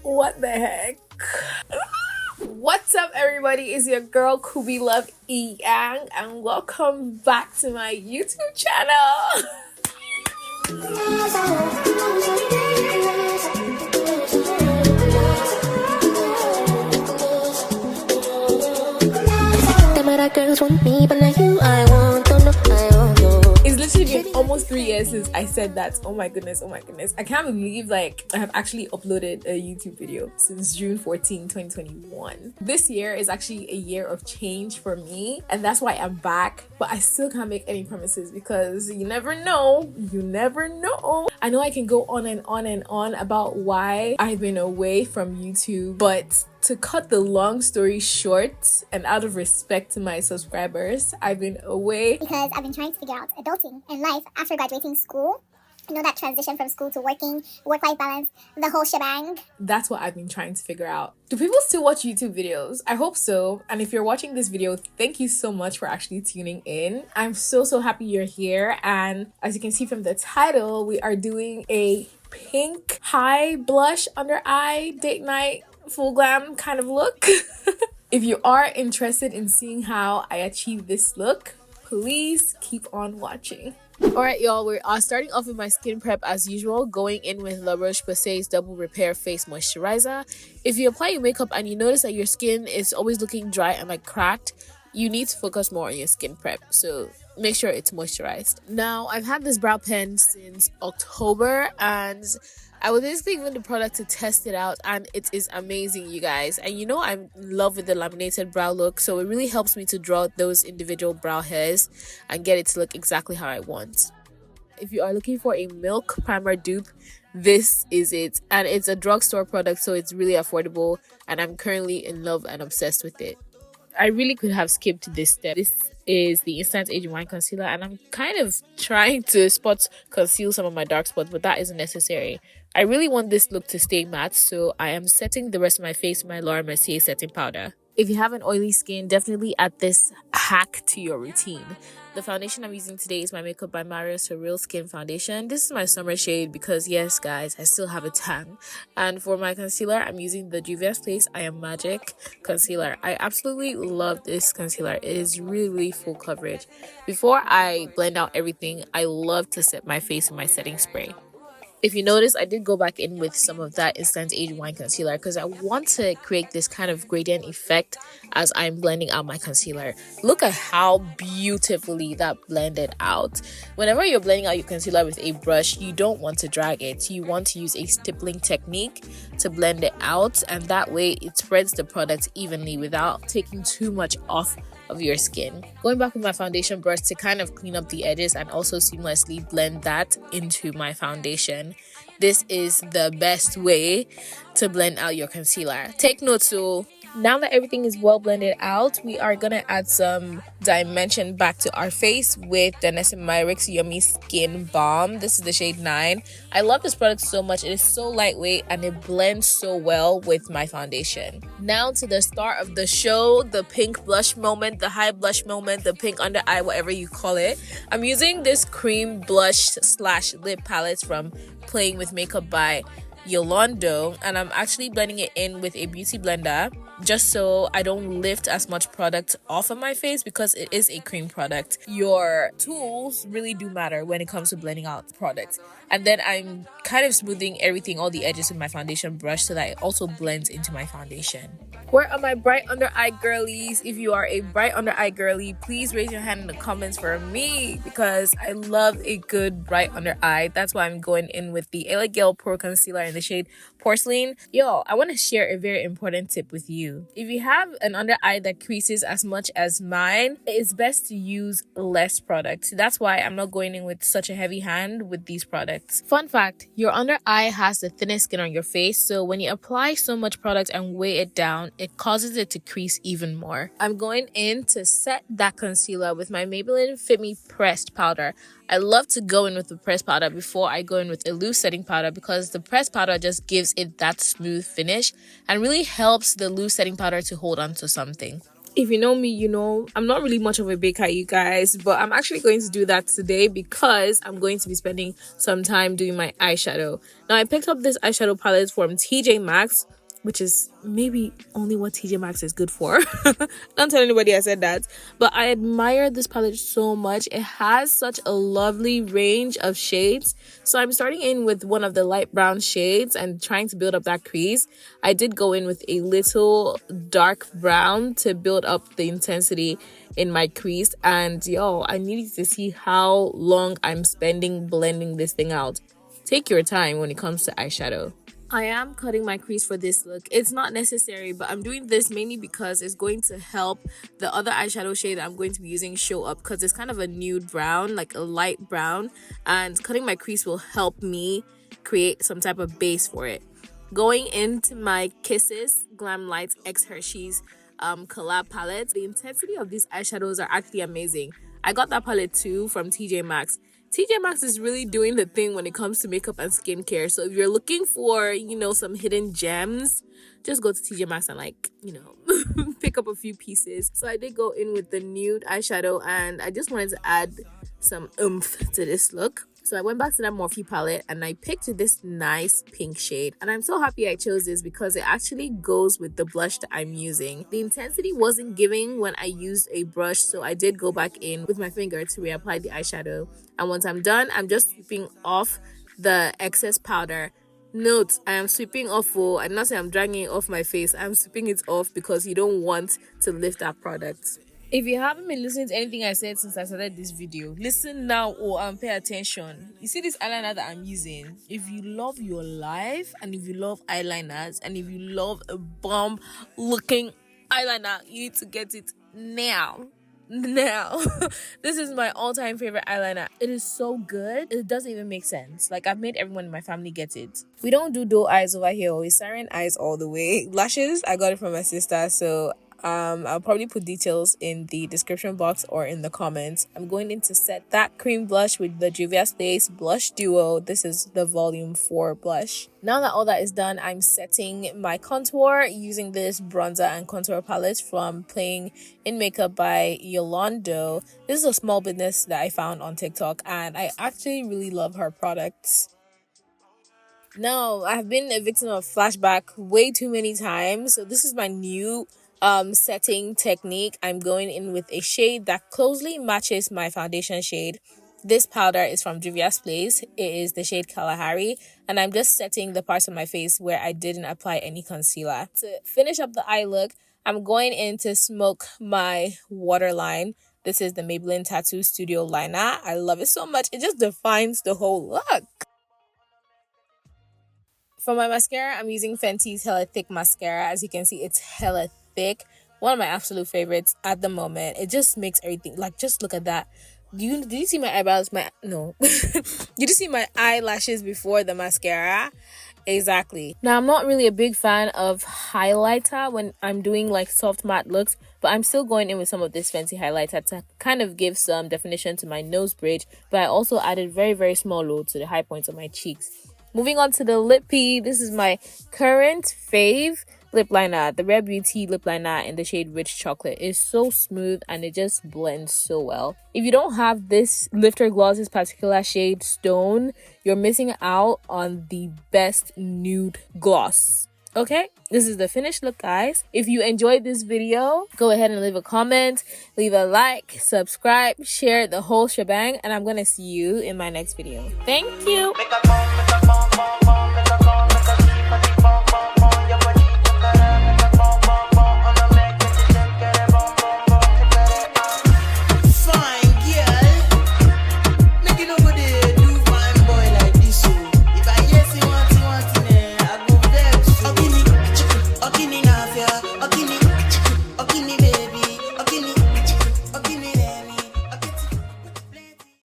What the heck? What's up, everybody? It's your girl Kubi Love Yang, and welcome back to my YouTube channel. Girls want me, but not you. I want to know. It's literally been almost 3 years since I said that. Oh my goodness. I can't believe I have actually uploaded a YouTube video since June 14, 2021. This year is actually a year of change for me, and that's why I'm back. But I still can't make any promises because you never know. I know I can go on and on and on about why I've been away from YouTube, but to cut the long story short, and out of respect to my subscribers, I've been away because I've been trying to figure out adulting and life after graduating school. You know, that transition from school to working, work-life balance, the whole shebang. That's what I've been trying to figure out. Do people still watch YouTube videos? I hope so. And if you're watching this video, thank you so much for actually tuning in. I'm so happy you're here. And as you can see from the title, we are doing a pink high blush under eye date night full glam kind of look. If you are interested in seeing how I achieve this look, please keep on watching. Alright, y'all, we are starting off with my skin prep as usual, going in with La Roche-Posay's Double Repair Face Moisturizer. If you apply your makeup and you notice that your skin is always looking dry and cracked, you need to focus more on your skin prep, so make sure it's moisturized. Now, I've had this brow pen since October, and I was basically given the product to test it out, and it is amazing, you guys. And you know I'm in love with the laminated brow look, so it really helps me to draw those individual brow hairs and get it to look exactly how I want. If you are looking for a milk primer dupe, this is it. And it's a drugstore product, so it's really affordable, and I'm currently in love and obsessed with it. I really could have skipped this step. This is the Instant Age Wine Concealer, and I'm kind of trying to conceal some of my dark spots, but that isn't necessary. I really want this look to stay matte, so I am setting the rest of my face with my Laura Mercier setting powder. If you have an oily skin, definitely add this hack to your routine. The foundation I'm using today is my Makeup by Mario Surreal Skin Foundation. This is my summer shade because, yes, guys, I still have a tan. And for my concealer, I'm using the Juvia's Place I Am Magic Concealer. I absolutely love this concealer. It is really full coverage. Before I blend out everything, I love to set my face with my setting spray. If you notice, I did go back in with some of that Instant Age Wine Concealer because I want to create this kind of gradient effect as I'm blending out my concealer. Look at how beautifully that blended out. Whenever you're blending out your concealer with a brush, you don't want to drag it. You want to use a stippling technique to blend it out, and that way it spreads the product evenly without taking too much off of your skin. Going back with my foundation brush to kind of clean up the edges and also seamlessly blend that into my foundation. This is the best way to blend out your concealer. Take note, so now that everything is well blended out, we are gonna add some dimension back to our face with the Nessimyrix Yummy Skin Balm. This is the shade 9. I love this product so much. It is so lightweight and it blends so well with my foundation. Now to the star of the show, the pink blush moment, the high blush moment, the pink under eye, whatever you call it. I'm using this cream blush / lip palette from Playing with Makeup by Yolando, and I'm actually blending it in with a beauty blender just so I don't lift as much product off of my face because it is a cream product. Your tools really do matter when it comes to blending out product. And then I'm kind of smoothing everything, all the edges with my foundation brush so that it also blends into my foundation. Where are my bright under eye girlies? If you are a bright under eye girly, please raise your hand in the comments for me because I love a good bright under eye. That's why I'm going in with the LA Girl Pro Concealer in the shade Porcelain. Yo, I want to share a very important tip with you. If you have an under eye that creases as much as mine, it is best to use less product. That's why I'm not going in with such a heavy hand with these products. Fun fact, your under eye has the thinnest skin on your face, so when you apply so much product and weigh it down, it causes it to crease even more. I'm going in to set that concealer with my Maybelline Fit Me Pressed Powder. I love to go in with the pressed powder before I go in with a loose setting powder because the pressed powder just gives it that smooth finish and really helps the loose setting powder to hold on to something. If you know me, you know I'm not really much of a baker, you guys, but I'm actually going to do that today because I'm going to be spending some time doing my eyeshadow. Now, I picked up this eyeshadow palette from TJ Maxx, which is maybe only what TJ Maxx is good for. Don't tell anybody I said that. But I admire this palette so much. It has such a lovely range of shades. So I'm starting in with one of the light brown shades and trying to build up that crease. I did go in with a little dark brown to build up the intensity in my crease. And yo, I needed to see how long I'm spending blending this thing out. Take your time when it comes to eyeshadow. I am cutting my crease for this look. It's not necessary, but I'm doing this mainly because it's going to help the other eyeshadow shade that I'm going to be using show up, because it's kind of a nude brown, like a light brown, and cutting my crease will help me create some type of base for it. Going into my Kisses Glam Lights X Hershey's collab palette, the intensity of these eyeshadows are actually amazing. I got that palette too from TJ Maxx. TJ Maxx is really doing the thing when it comes to makeup and skincare. So if you're looking for, some hidden gems, just go to TJ Maxx and pick up a few pieces. So I did go in with the nude eyeshadow and I just wanted to add some oomph to this look. So I went back to that Morphe palette and I picked this nice pink shade. And I'm so happy I chose this because it actually goes with the blush that I'm using. The intensity wasn't giving when I used a brush, so I did go back in with my finger to reapply the eyeshadow. And once I'm done, I'm just sweeping off the excess powder. Note, I am sweeping off, I'm not saying I'm dragging it off my face. I'm sweeping it off because you don't want to lift that product. If you haven't been listening to anything I said since I started this video, listen now and pay attention. You see this eyeliner that I'm using? If you love your life and if you love eyeliners and if you love a bomb looking eyeliner, you need to get it now. This is my all-time favorite eyeliner. It is so good, it doesn't even make sense. Like, I've made everyone in my family get it. We don't do doe eyes over here, or siren eyes all the way. Lashes, I got it from my sister, so I'll probably put details in the description box or in the comments. I'm going in to set that cream blush with the Juvia's Place Blush Duo. This is the volume 4 blush. Now that all that is done, I'm setting my contour using this bronzer and contour palette from Playing in Makeup by Yolando. This is a small business that I found on TikTok and I actually really love her products. Now, I've been a victim of flashback way too many times, so this is my new setting technique. I'm going in with a shade that closely matches my foundation shade. This powder is from Juvia's Place. It is the shade Kalahari, and I'm just setting the parts of my face where I didn't apply any concealer. To finish up the eye look, I'm going in to smoke my waterline. This is the Maybelline Tattoo Studio liner. I love it so much. It just defines the whole look. For my mascara, I'm using Fenty's Hella Thick Mascara. As you can see, it's hella thick. One of my absolute favorites at the moment. It just makes everything, like, just look at that. Did you see my eyebrows? No. Did you see my eyelashes before the mascara? Exactly. Now, I'm not really a big fan of highlighter when I'm doing like soft matte looks, but I'm still going in with some of this Fenty highlighter to kind of give some definition to my nose bridge, but I also added very, very small load to the high points of my cheeks. Moving on to the lippy, this is my current fave lip liner, the Rare Beauty lip liner in the shade Rich Chocolate. It's so smooth and it just blends so well. If you don't have this Lifter Gloss, this particular shade Stone, you're missing out on the best nude gloss. Okay, this is the finished look, guys. If you enjoyed this video, go ahead and leave a comment, leave a like, subscribe, share the whole shebang, and I'm gonna see you in my next video. Thank you.